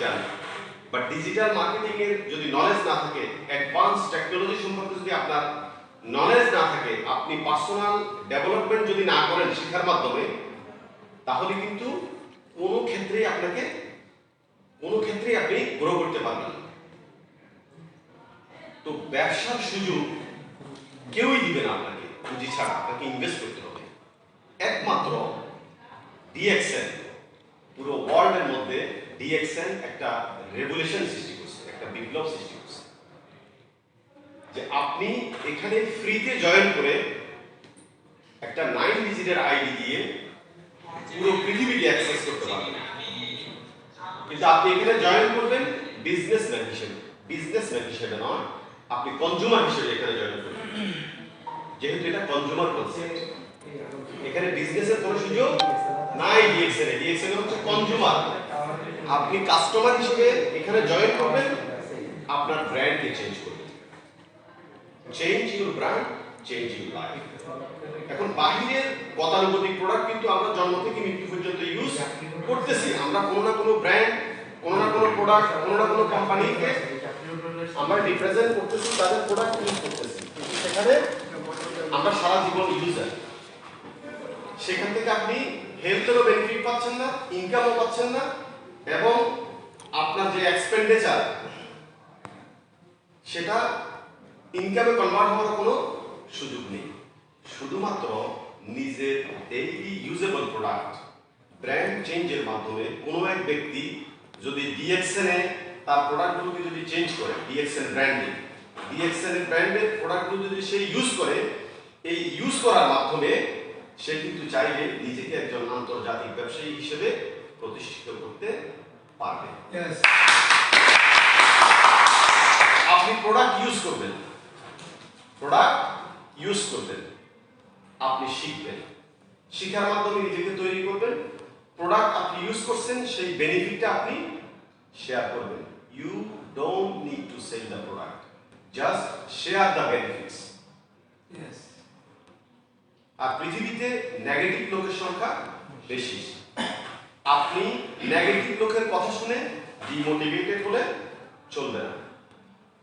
Digital, but digital marketing এর যদি knowledge না থাকে, অ্যাডভান্স টেকনোলজি সম্পর্কে যদি আপনার নলেজ না থাকে, আপনি পার্সোনাল ডেভেলপমেন্ট যদি না করেন শেখার মাধ্যমে, তাহলে কিন্তু কোনো ক্ষেত্রেই আপনি গ্রো করতে পারবেন না। তো ব্যবসার সুযোগ কেউই দিবে না আপনাকে পুঁজি ছাড়া, আপনাকে ইনভেস্ট করতে হবে। একমাত্র ডিএক্সএন, পুরো ওয়ার্ল্ডের মধ্যে ডিএক্সএন একটা রেভলিউশন সৃষ্টি করছে, একটা বিপ্লব সৃষ্টি করছে, যে আপনি এখানে ফ্রিতে জয়েন করে একটা 9 ডিজিটের আইডি দিয়ে পুরো পৃথিবীকে অ্যাক্সেস করতে পারবেন। কিন্তু আপনি এখানে জয়েন করবেন বিজনেসম্যান হিসেবে নয়, আপনি কনজিউমার হিসেবে এখানে জয়েন করবেন, যেহেতু এটা কনজিউমার কনসেপ্ট। এখানে বিজনেসের কোনো সুযোগ নাই ডিএক্সএন হচ্ছে কনজিউমার। আপনি কাস্টমার হিসেবে এখানে জয়েন করবেন, আপনার ব্র্যান্ডকে চেঞ্জ করবেন। Change your brand, change your life. এখন বাহিরের গতানুগতিক প্রোডাক্ট কিন্তু আমরা জন্ম থেকে মৃত্যু পর্যন্ত ইউজ করতেছি। আমরা কোনো না কোনো ব্র্যান্ড, কোনো না কোনো প্রোডাক্ট, কোনো না কোনো কোম্পানিকে আমরা রিপ্রেজেন্ট করতেছি, তাদের প্রোডাক্ট ইউজ করতেছি, কিন্তু সেখানে আমরা সারা জীবন ইউজার। সেখান থেকে আপনি হেলথেরও বেনিফিট পাচ্ছেন না, ইনকামও পাচ্ছেন না, এবং আপনার যে এক্সপেন্ডিচার সেটা ইনকামে কনভার্ট হওয়ার কোনো সুযোগ নেই। শুধুমাত্র নিজের ডেইলি ইউজেবল প্রোডাক্ট ব্র্যান্ড চেঞ্জের মাধ্যমে কোনো এক ব্যক্তি যদি ডিএক্সএনে তার প্রোডাক্টগুলোকে যদি চেঞ্জ করে, ডিএক্সএন ব্র্যান্ডের প্রোডাক্টগুলো যদি সে ইউজ করে, এই ইউজ করার মাধ্যমে সে কিন্তু চাইলে নিজেকে একজন আন্তর্জাতিক ব্যবসায়ী হিসেবে প্রতিষ্ঠিত করতে পারবে। আপনি প্রোডাক্ট ইউজ করবেন, আপনি শিখবেন, শিখার মাধ্যমে নিজেকে তৈরি করবেন। প্রোডাক্ট আপনি ইউজ করছেন, সেই বেনিফিটটা আপনি শেয়ার করবেন। You don't need to sell the product, just share the benefits. আর পৃথিবীতে নেগেটিভ লোকের সংখ্যা বেশি। আপনি নেগেটিভ লোকের কথা শুনে ডিমোটিভেটেড হলে চলবে না।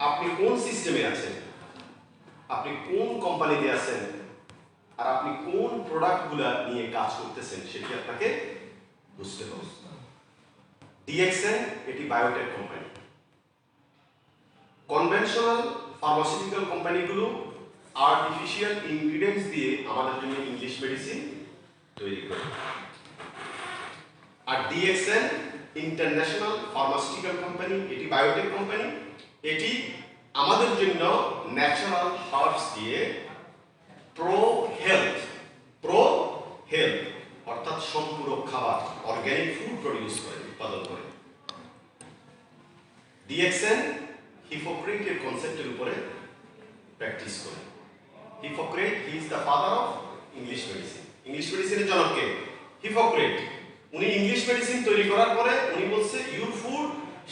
আপনি কোন সিস্টেমে আছেন, আপনি কোন কোম্পানিতে আছেন, আর আপনি কোন প্রোডাক্টগুলো নিয়ে কাজ করতেছেন সেটি আপনাকে বুঝতে হবে। ডিএক্সএন এটি বায়োটেক কোম্পানি। কনভেনশনাল ফার্মাসিউটিক্যাল কোম্পানিগুলো আর্টিফিশিয়াল ইনগ্রিডিয়েন্টস দিয়ে আমাদের জন্য ইংলিশ মেডিসিন তৈরি করে, আর ডিএক্সএন ইন্টারন্যাশনাল ফার্মাসিউটিক্যাল কোম্পানি, এটি বায়োটেক কোম্পানি। এটি আমাদের জন্য ন্যাচারাল হার্বস দিয়ে প্রো হেলথ অর্থাৎ সম্পূরক খাবার, অর্গানিক ফুড উৎপাদন করে। ডিএক্সএন হিপোক্রেটের কনসেপ্টের উপরে প্র্যাকটিস করে। Hippocrates, he is the father of English medicine. English মেডিসিনের জনক কে? হিপোক্রেট। উনি ইংলিশ মেডিসিন তৈরি করার পরে উনি বলছে, your food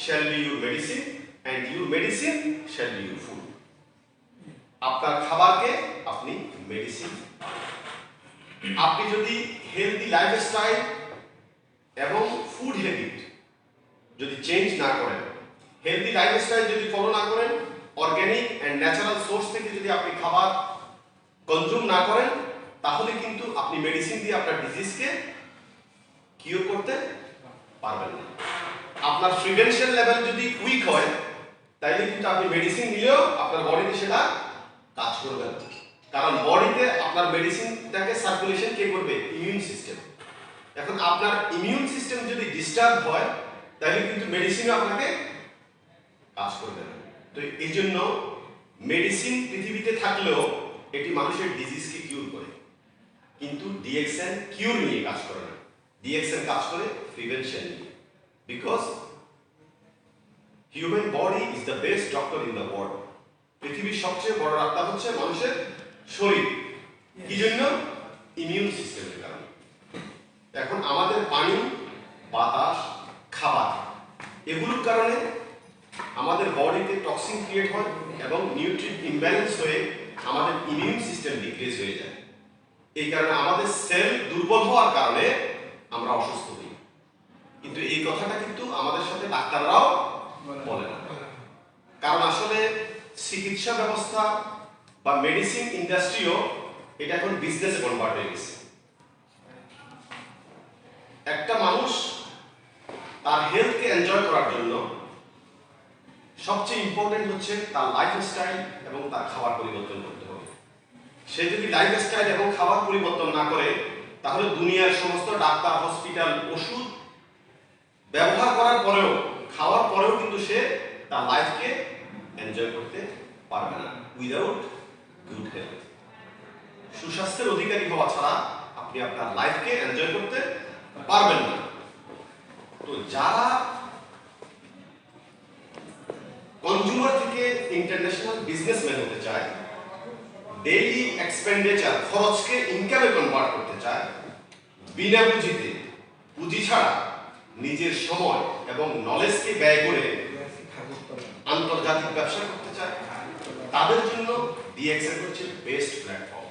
shall be your medicine and your medicine shall be your food. আপনার খাবারকে আপনি মেডিসিন। আপনি যদি হেলদি লাইফস্টাইল এবং ফুড হ্যাবিট যদি চেঞ্জ না করেন, হেলদি লাইফস্টাইল যদি ফলো না করেন, অর্গানিক এন্ড ন্যাচারাল সোর্স থেকে যদি আপনি খাবার কনজিউম না করেন, তাহলে কিন্তু আপনি মেডিসিন দিয়ে আপনার ডিজিজকে কিউর করতে পারবেন না। আপনার প্রিভেনশন লেভেল যদি উইক হয়, তাইলে কিন্তু আপনি মেডিসিন নিলেও আপনার বডিতে সেটা কাজ করবে না। কারণ বডিতে আপনার মেডিসিনটাকে সার্কুলেশন কে করবে? Immune system. এখন আপনার ইমিউন সিস্টেম যদি ডিস্টার্ব হয়, তাহলে কিন্তু মেডিসিনও আপনাকে কাজ করবে না। তো এই জন্য মেডিসিন পৃথিবীতে থাকলেও এটি মানুষের ডিজিজকে কিউর করে, কিন্তু ডিএক্সএন কিউর নিয়ে কাজ করে না। ডিএক্সএন কাজ করে প্রিভেনশন নিয়ে। Because human body is the best doctor in the world. পৃথিবীর সবচেয়ে বড় ডাক্তার হচ্ছে মানুষের শরীর। কি জন্য? ইমিউন সিস্টেমের কারণে। এখন আমাদের পানি, বাতাস, খাবার, এগুলোর কারণে আমাদের বডিতে টক্সিন ক্রিয়েট হয় এবং নিউট্রিয়েন্ট ইমব্যালেন্স হয়ে আমাদের ইমিউন সিস্টেম ডিক্রিজ হয়ে যায়। এই কারণে আমাদের সেল দুর্বল হওয়ার কারণে আমরা অসুস্থ হই। কিন্তু এই কথাটা কিন্তু আমাদের সাথে ডাক্তাররাও বলে না, কারণ আসলে চিকিৎসা ব্যবস্থা বা মেডিসিন ইন্ডাস্ট্রিও এটা এখন বিজনেসে কনভার্ট হয়ে গেছে। একটা মানুষ তার হেলথকে এনজয় করার জন্য সবচেয়ে ইম্পর্টেন্ট হচ্ছে তার লাইফস্টাইল এবং তার খাবার পরিবর্তন করতে হবে। সে যদি লাইফস্টাইল এবং খাবার পরিবর্তন না করে, তাহলে দুনিয়ার সমস্ত ডাক্তার, হসপিটাল, ওষুধ ব্যবহার করার পরেও, খাওয়ার পরেও কিন্তু সে তার লাইফকে এনজয় করতে পারবে না। উইদাউট গুড হেলথ, সুস্বাস্থ্যের অধিকারী হওয়া ছাড়া আপনি আপনার লাইফকে এনজয় করতে পারবেন না। তো যারা কনজিউমার থেকে ইন্টারন্যাশনাল বিজনেসম্যান হতে চায়, ডেইলি এক্সপেন্ডিচার, খরচকে ইনকামে কনভার্ট করতে চায়, বিনা পুঁজিতে, পুঁজি ছাড়া নিজের সময় এবং নলেজকে ব্যয় করে আন্তর্জাতিক ব্যবসা করতে চায়, তাদের জন্য ডিএক্সএন হচ্ছে best platform.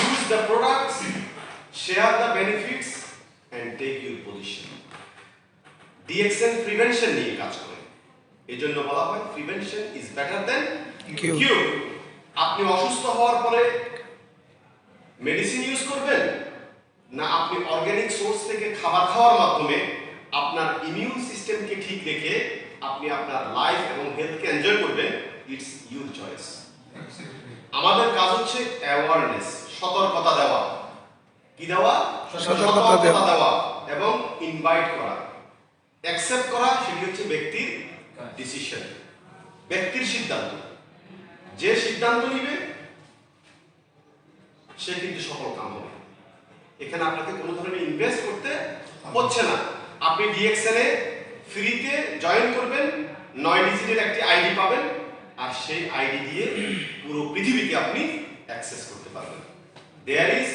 Use the products, share the benefits and take your position. DXN prevention নিয়ে কাজ করে, এজন্য বলা হয় প্রিভেনশন ইজ বেটার দ্যান কিউর। আপনি অসুস্থ হওয়ার পরে মেডিসিন ইউজ করবেন, না আপনি অর্গানিক সোর্স থেকে খাবার খাওয়ার মাধ্যমে আপনার ইমিউন সিস্টেমকে ঠিক রেখে আপনি আপনার লাইফ এবং হেলথকে এনজয় করবেন, ইটস ইউর চয়েস। আমাদের কাজ হচ্ছে অ্যাওয়ারনেস, সতর্কতা দেওয়া। কি দেওয়া? সতর্কতা দেওয়া এবং ইনভাইট করা, অ্যাকসেপ্ট করা। সেটি হচ্ছে ব্যক্তির ডিসিশন, ব্যক্তির সিদ্ধান্ত। যে সিদ্ধান্ত নিবে সে কিন্তু সফল কাম হবে। এখানে আপনাকে কোনো ধরনের ইনভেস্ট করতে হচ্ছে না। আপনি ডিএক্সএন এ ফ্রিতে জয়েন করবেন, 9 ডিজিটের একটি আইডি পাবেন, আর সেই আইডি দিয়ে পুরো পৃথিবীকে আপনি অ্যাক্সেস করতে পারবেন। There is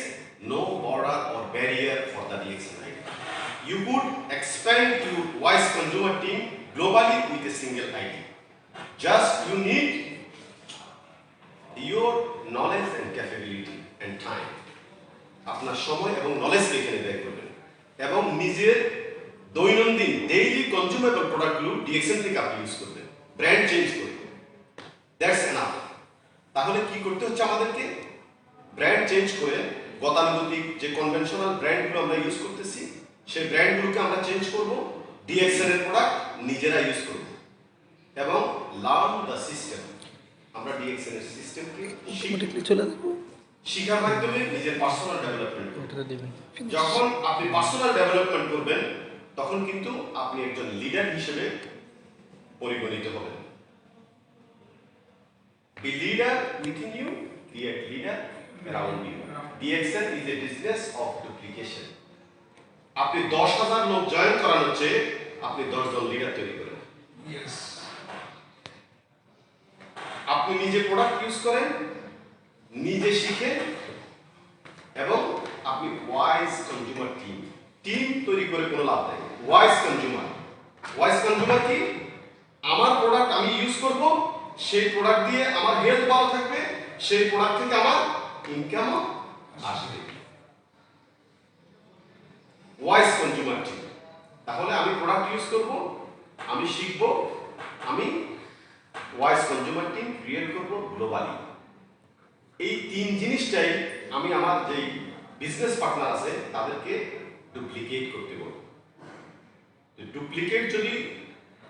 no border or barrier for the DXN ID. You could expand your voice consumer team globally with a single ID. Just you need your knowledge and capability and time. আপনার সময় এবং নলেজকে এখানে ব্যয় করবেন এবং নিজের দৈনন্দিন daily consumable প্রোডাক্টগুলো ডিএক্সএন থেকে আপনি ইউজ করবেন, ব্র্যান্ড চেঞ্জ করবেন। That's enough. তাহলে কি করতে হচ্ছে আমাদেরকে? ব্র্যান্ড চেঞ্জ করে গতানুগতিক যে কনভেনশনাল ব্র্যান্ডগুলো আমরা ইউজ করতেছি, সেই ব্র্যান্ডগুলোকে আমরা চেঞ্জ করব, ডিএক্সএন এর প্রোডাক্ট নিজেরা ইউজ করব এবং লার্ন দ্য সিস্টেম। আমরা ডিএক্সএন এর সিস্টেমকে শিখার মাধ্যমে নিজের পার্সোনাল ডেভেলপমেন্ট করবেন। যখন আপনি পার্সোনাল ডেভেলপমেন্ট করবেন, তখন কিন্তু আপনি একজন লিডার হিসেবে পরিগণিত হবেন। Be leader within you, be a leader around you. DXN is a business of duplication. আপনি 10,000 লোক জয়েন করানোর চেয়ে আপনি 10 জন লিডার তৈরি করেন। আপনি নিজে প্রোডাক্ট ইউজ করেন, নিজে শিখেন এবং আপনি ওয়াইজ কনজিউমার টিম তৈরি করে কোনো লাভ নেই। ওয়াইজ কনজিউমার কি? আমার প্রোডাক্ট আমি ইউজ করব, সেই প্রোডাক্ট দিয়ে আমার হেলথ ভালো থাকবে, সেই প্রোডাক্ট থেকে আমার ইনকামও আসবে। Wise consumer team. তাহলে আমি প্রোডাক্ট ইউজ করব, আমি শিখব, আমি ওয়াইজ কনজিউমার টিম ক্রিয়েট করব গ্লোবালি। এই 3 জিনিসটাই আমি আমার যেই বিজনেস পার্টনার আছে তাদেরকে ডুপ্লিকেট করতে বলব। ডুপ্লিকেট যদি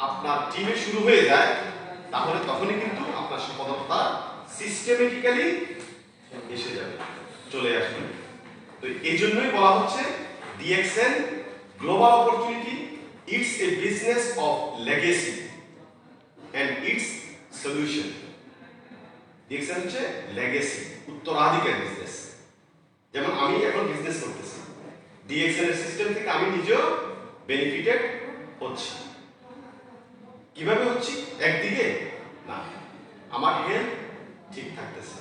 আপনার টিমে শুরু হয়ে যায়, তাহলে তখনই কিন্তু আপনার সফলতা সিস্টেমেটিক্যালি এসে যাবে, চলে আসবে। তো এই জন্যই বলা হচ্ছে DXN global opportunity, it's a business of legacy and it's solution. DXN হচ্ছে লেগেসি, উত্তরাধিকার বিজনেস। যেমন আমি এখন বিজনেস করতেছি, ডিএক্সএন এর সিস্টেম থেকে আমি নিজেও বেনিফিটেড হচ্ছি। কিভাবে হচ্ছি? একদিকে না, আমার হেলথ ঠিক থাকতেছে।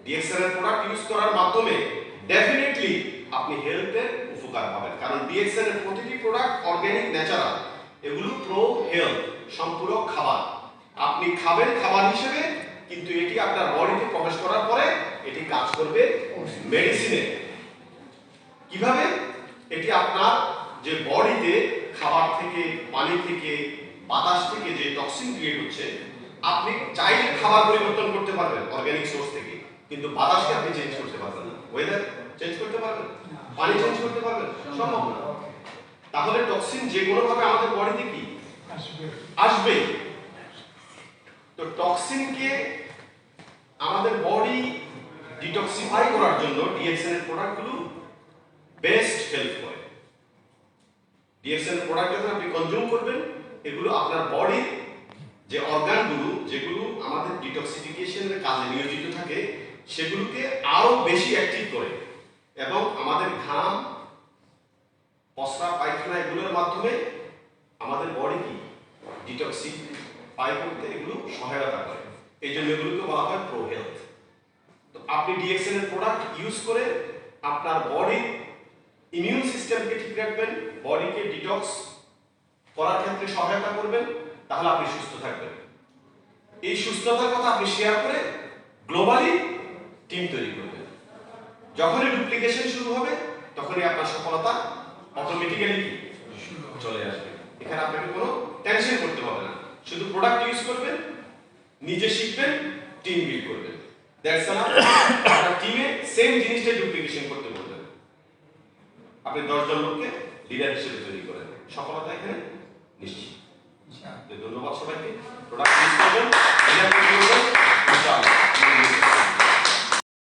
ডিএক্সএন এর প্রোডাক্ট ইউজ করার মাধ্যমে ডেফিনেটলি আপনি হেলথের উপকার পাবেন, কারণ ডিএক্সএন এর প্রতিটি প্রোডাক্ট অর্গানিক, ন্যাচারাল, এগুলো প্রো হেলথ, সম্পূরক খাবার। আপনি খাবেন খাবার হিসেবে, কিন্তু এটি আপনার বডিতে প্রবেশ করার পরে এটি কাজ করবে মেডিসিনে। কিভাবে? এটি আপনার যে বডিতে খাবার থেকে, পানি থেকে, বাতাস থেকে যে টক্সিন ক্রিয়েট হচ্ছে, আপনি চাইলে খাবার পরিবর্তন করতে পারবেন অর্গানিক সোর্স থেকে, কিন্তু বাতাসকে আপনি চেঞ্জ করতে পারবেন না। ওয়েদার চেঞ্জ করতে পারবেন, পানি চেঞ্জ করতে পারবেন, সম্ভব না। তাহলে টক্সিন যে কোনো ভাবে আমাদের বডিতে কি আসবে। তো টক্সিনকে আমাদের বডি ডিটক্সিফাই করার জন্য ডিএক্সএন এর প্রোডাক্টগুলো বেস্ট হেল্প করে। ডিএক্সএন এর প্রোডাক্ট যখন আপনি কনজিউম করবেন, এগুলো আপনার বডির যে অর্গানগুলো যেগুলো আমাদের ডিটক্সিফিকেশনের কাজে নিয়োজিত থাকে, সেগুলোকে আরো বেশি অ্যাক্টিভ করে এবং আমাদের ঘাম, প্রস্রাব, পায়খানা এগুলোর মাধ্যমে আমাদের বডি কি ডিটক্সিফাই করতে এগুলো সহায়তা করে। এই জন্য এগুলোকে বলা হয় প্রো হেলথ। তো আপনি ডিএক্সএন এর প্রোডাক্ট ইউজ করে আপনার বডির ইমিউন সিস্টেমকে ঠিক রাখবেন, বডিকে ডিটক্স করার ক্ষেত্রে সহায়তা করবেন, তাহলে আপনি সুস্থ থাকবেন। এই সুস্থতার কথা আপনি শেয়ার করে গ্লোবালি টিম তৈরি করবেন। যখনই ডুপ্লিকেশন শুরু হবে, তখনই আপনার সফলতা অটোমেটিক্যালি চলে আসবে। এখানে আপনাকে কোনো টেনশন করতে হবে না, শুধু প্রোডাক্ট ইউজ করবেন, নিজে শিখবেন, টিম বিল্ড করবেন। That's enough. আপনার টিমে সেম জিনিসটা ডুপ্লিকেশন করতে বলবেন। আপনি 10 জন লোককে লিডার হিসেবে তৈরি করেন, সফলতা এখানে নিশ্চিত। ধন্যবাদ সবাইকে। প্রোডাক্ট ইউজ করবেন, লিডার তৈরি করবেন, ইনশাআল্লাহ।